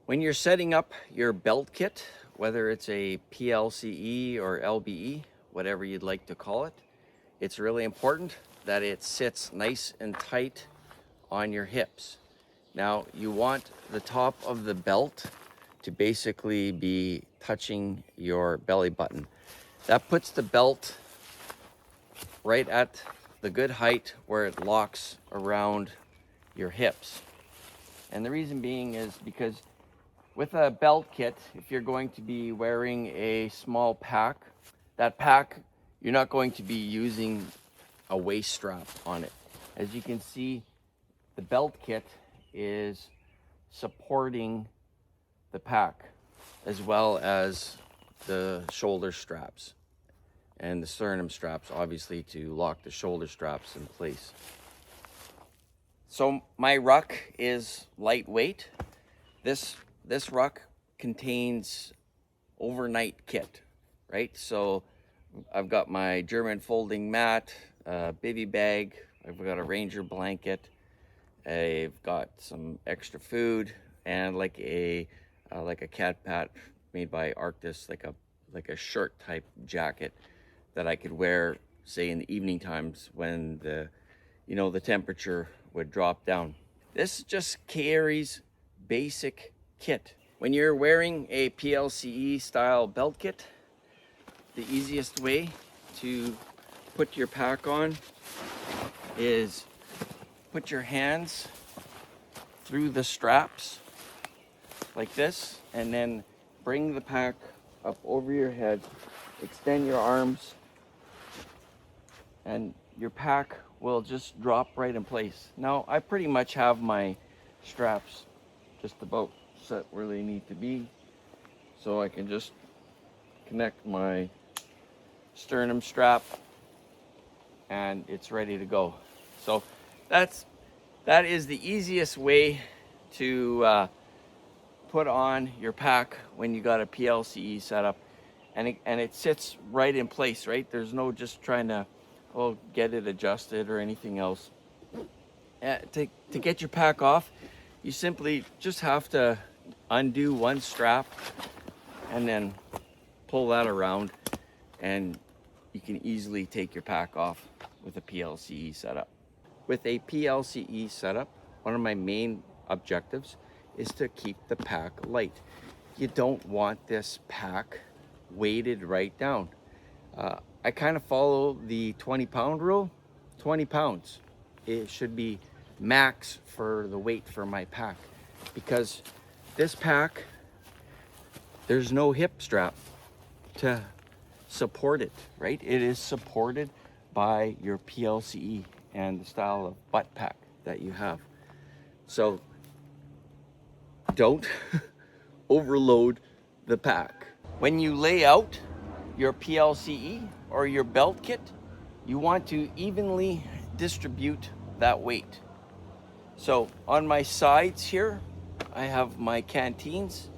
When you're setting up your belt kit, whether it's a PLCE or LBE, whatever you'd like to call it, it's really important that it sits nice and tight on your hips. Now, you want the top of the belt to basically be touching your belly button. That puts the belt right at the good height where it locks around your hips. And the reason being is because with a belt kit, if you're going to be wearing a small pack, that pack, you're not going to be using a waist strap on it. As you can see, the belt kit is supporting the pack as well as the shoulder straps and the sternum straps, obviously, to lock the shoulder straps in place. So my ruck is lightweight. This ruck contains overnight kit, right? So I've got my German folding mat, bivy bag, I've got a Ranger blanket, I've got some extra food, and like a cat pat made by Arctis, like a shirt type jacket that I could wear, say, in the evening times when the temperature would drop down. This just carries basic kit. When you're wearing a PLCE style belt kit, the easiest way to put your pack on is put your hands through the straps like this, and then bring the pack up over your head, extend your arms, and your pack will just drop right in place. Now, I pretty much have my straps just about set where they need to be, so I can just connect my sternum strap and it's ready to go. So that is the easiest way to put on your pack when you got a PLCE setup, and it sits right in place, right? There's no just trying to get it adjusted or anything else. To get your pack off, you simply just have to undo one strap and then pull that around, and you can easily take your pack off with a PLCE setup. With a PLCE setup, one of my main objectives is to keep the pack light. You don't want this pack weighted right down. I kind of follow the 20-pound rule. 20 pounds. It should be max for the weight for my pack, because this pack, there's no hip strap to support it, right? It is supported by your PLCE and the style of butt pack that you have. So don't overload the pack. When you lay out your PLCE or your belt kit, you want to evenly distribute that weight. So on my sides here, I have my canteens,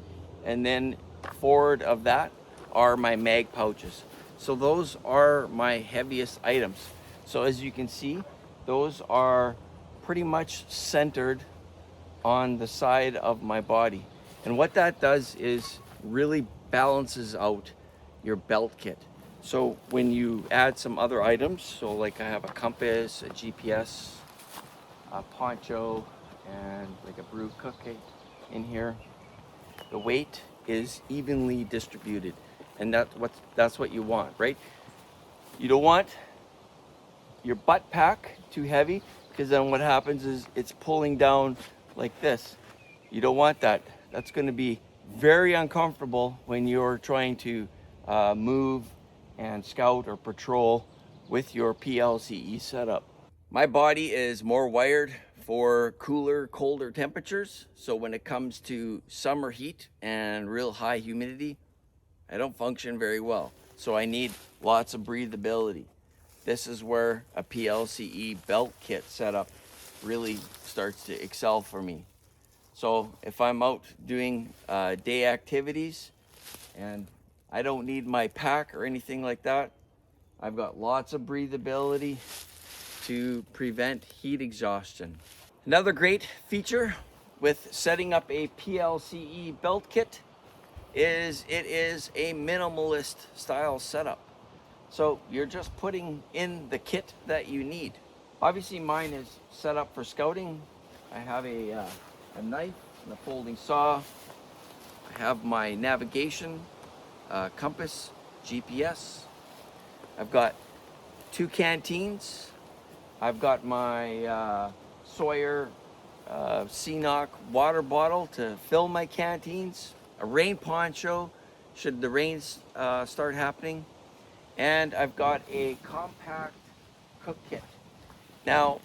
and then forward of that are my mag pouches. So those are my heaviest items. So as you can see, those are pretty much centered on the side of my body. And what that does is really balances out your belt kit. So when you add some other items, so like I have a compass, a GPS, a poncho, and like a brew cookie in here, the weight is evenly distributed, and that's what you want, right? You don't want your butt pack too heavy, because then what happens is it's pulling down like this. You don't want that. That's going to be very uncomfortable when you're trying to move and scout or patrol with your PLCE setup. My body is more wired for cooler, colder temperatures. So when it comes to summer heat and real high humidity, I don't function very well. So I need lots of breathability. This is where a PLCE belt kit setup really starts to excel for me. So if I'm out doing day activities and I don't need my pack or anything like that, I've got lots of breathability to prevent heat exhaustion. Another great feature with setting up a PLCE belt kit is it is a minimalist style setup. So you're just putting in the kit that you need. Obviously mine is set up for scouting. I have a knife and a folding saw. I have my navigation, compass, GPS. I've got 2 canteens. I've got my Sawyer CNOC water bottle to fill my canteens, a rain poncho should the rains start happening, and I've got a compact cook kit. Now,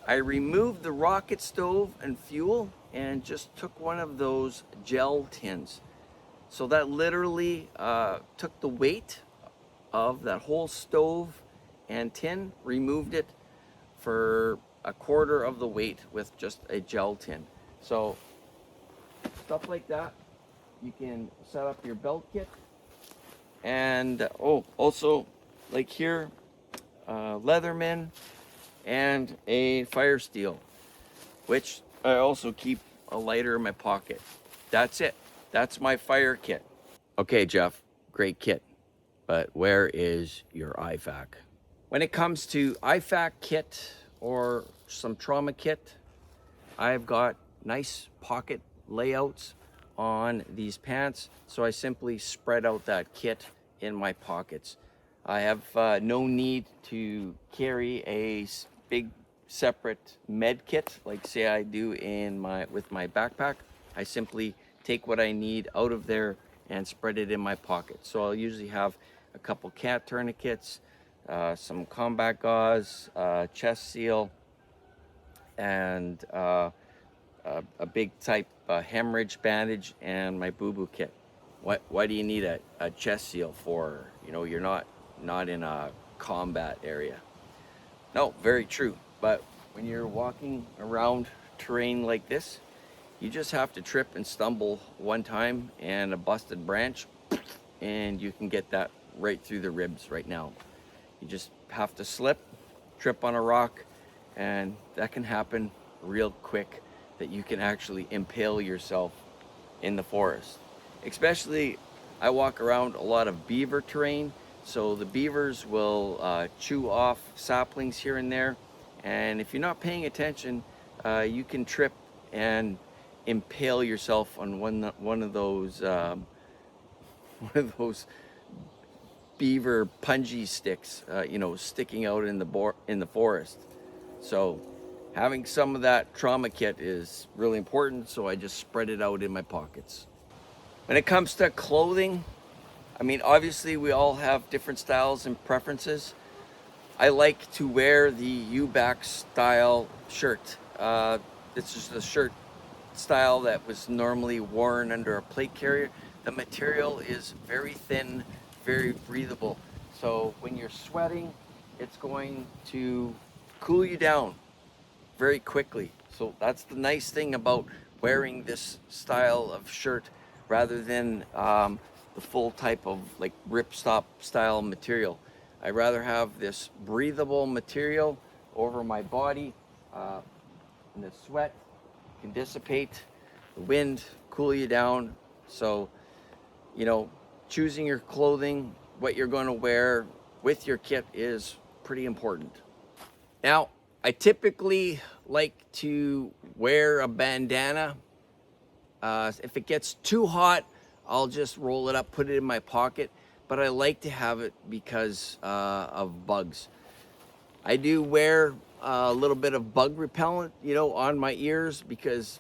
I removed the rocket stove and fuel and just took one of those gel tins. So that literally took the weight of that whole stove and tin, removed it for a quarter of the weight with just a gel tin. So stuff like that, you can set up your belt kit. And also like here, Leatherman and a fire steel, which I also keep a lighter in my pocket. That's it. That's my fire kit. Okay, Jeff, great kit, but where is your IFAK? When it comes to IFAK kit or some trauma kit, I've got nice pocket layouts on these pants, so I simply spread out that kit in my pockets. I have no need to carry a big separate med kit like say I do with my backpack. I simply take what I need out of there and spread it in my pocket. So I'll usually have a couple cat tourniquets, some combat gauze, chest seal, and a big type hemorrhage bandage, and my boo-boo kit. Why do you need a chest seal for? You know, you're not in a combat area. No, very true. But when you're walking around terrain like this, you just have to trip and stumble one time and a busted branch, and you can get that right through the ribs right now. You just have to slip, trip on a rock, and that can happen real quick, that you can actually impale yourself in the forest. Especially, I walk around a lot of beaver terrain, so the beavers will chew off saplings here and there, and if you're not paying attention, you can trip and impale yourself on one of those beaver punji sticks, you know, sticking out in the forest. So having some of that trauma kit is really important, so I just spread it out in my pockets. When it comes to clothing, I mean, obviously we all have different styles and preferences. I like to wear the U-back style shirt. This is the shirt style that was normally worn under a plate carrier. The material is very thin, very breathable. So when you're sweating, it's going to cool you down very quickly. So that's the nice thing about wearing this style of shirt rather than the full type of like ripstop style material. I'd rather have this breathable material over my body, and the sweat can dissipate, the wind cool you down. So, you know, choosing your clothing, what you're going to wear with your kit is pretty important. Now, I typically like to wear a bandana. If it gets too hot, I'll just roll it up, put it in my pocket, but I like to have it because of bugs. I do wear a little bit of bug repellent, you know, on my ears, because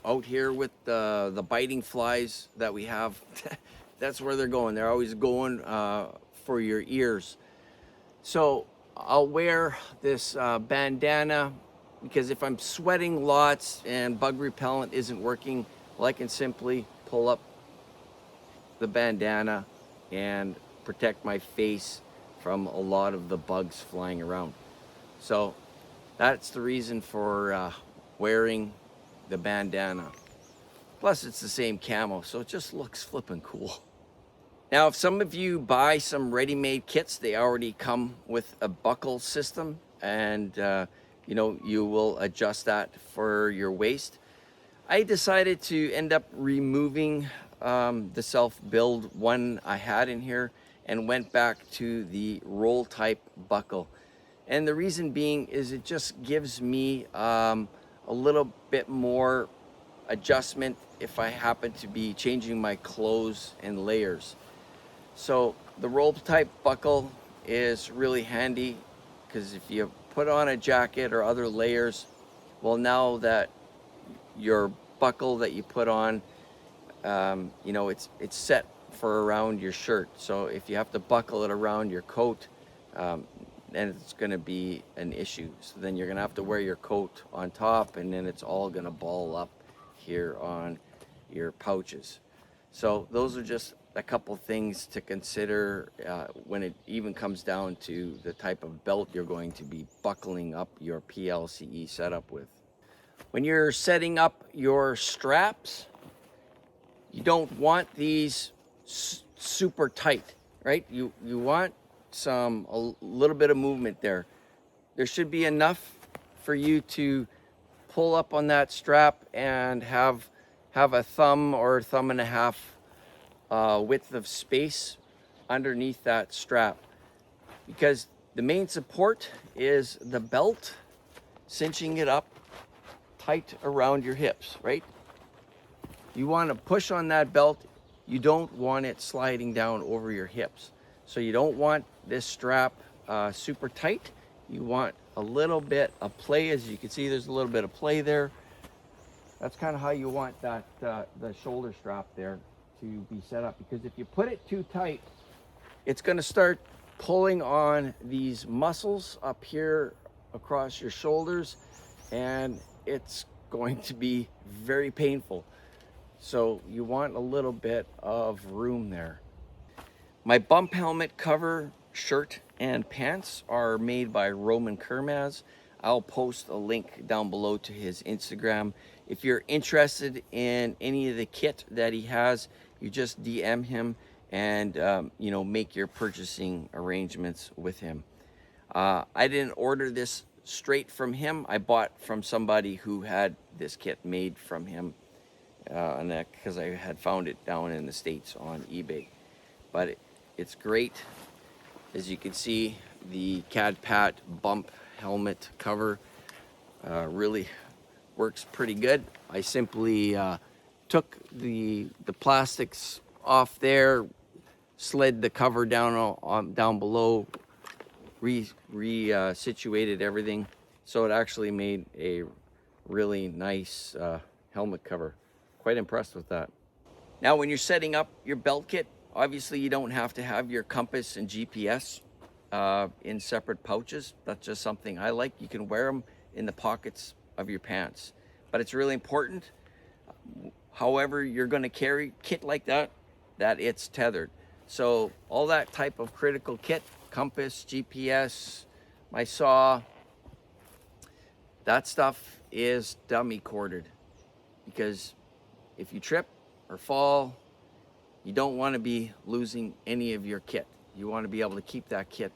out here with the biting flies that we have, that's where they're going. They're always going for your ears. So I'll wear this bandana, because if I'm sweating lots and bug repellent isn't working, well, I can simply pull up the bandana and protect my face from a lot of the bugs flying around. So that's the reason for wearing the bandana. Plus it's the same camo, so it just looks flippin' cool. Now, if some of you buy some ready-made kits, they already come with a buckle system, and you know, you will adjust that for your waist. I decided to end up removing the self-build one I had in here and went back to the roll type buckle. And the reason being is it just gives me a little bit more adjustment if I happen to be changing my clothes and layers. So the roll type buckle is really handy because if you put on a jacket or other layers, well, now that your buckle that you put on, you know, it's set for around your shirt. So if you have to buckle it around your coat, then it's going to be an issue. So then you're going to have to wear your coat on top, and then it's all going to ball up here on your pouches. So those are just a couple things to consider when it even comes down to the type of belt you're going to be buckling up your PLCE setup with. When you're setting up your straps, you don't want these super tight, right? You want a little bit of movement there. There should be enough for you to pull up on that strap and have a thumb or thumb and a half width of space underneath that strap, because the main support is the belt cinching it up tight around your hips, right? You want to push on that belt. You don't want it sliding down over your hips. So you don't want this strap super tight. You want a little bit of play. As you can see, there's a little bit of play there. That's kind of how you want that the shoulder strap there to be set up, because if you put it too tight, it's going to start pulling on these muscles up here across your shoulders, and it's going to be very painful. So you want a little bit of room there. My bump helmet cover, shirt, and pants are made by Roman Kermaz. I'll post a link down below to his Instagram. If you're interested in any of the kit that he has, you just DM him and you know, make your purchasing arrangements with him. I didn't order this straight from him. I bought from somebody who had this kit made from him, because I had found it down in the States on eBay. But it's great. As you can see, the CAD-PAT bump helmet cover really works pretty good. I simply took the plastics off there, slid the cover down down below, situated everything, so it actually made a really nice helmet cover. Quite impressed with that. Now, when you're setting up your belt kit, obviously you don't have to have your compass and GPS in separate pouches. That's just something I like. You can wear them in the pockets of your pants, but it's really important, however you're going to carry kit like that, that it's tethered. So all that type of critical kit, compass, GPS, my saw, that stuff is dummy corded, because if you trip or fall, you don't want to be losing any of your kit. You want to be able to keep that kit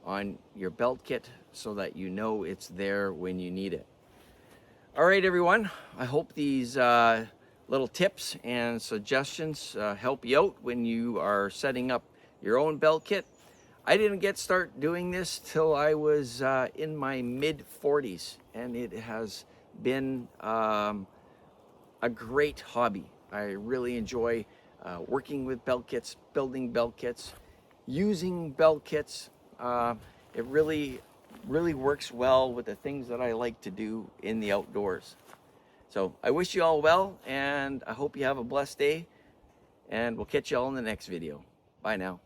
on your belt kit so that you know it's there when you need it. All right, everyone, I hope these little tips and suggestions help you out when you are setting up your own belt kit. I didn't start doing this till I was in my mid-40s, and it has been a great hobby. I really enjoy working with belt kits, building belt kits, using belt kits. It really works well with the things that I like to do in the outdoors. So I wish you all well, and I hope you have a blessed day, and we'll catch you all in the next video. Bye now.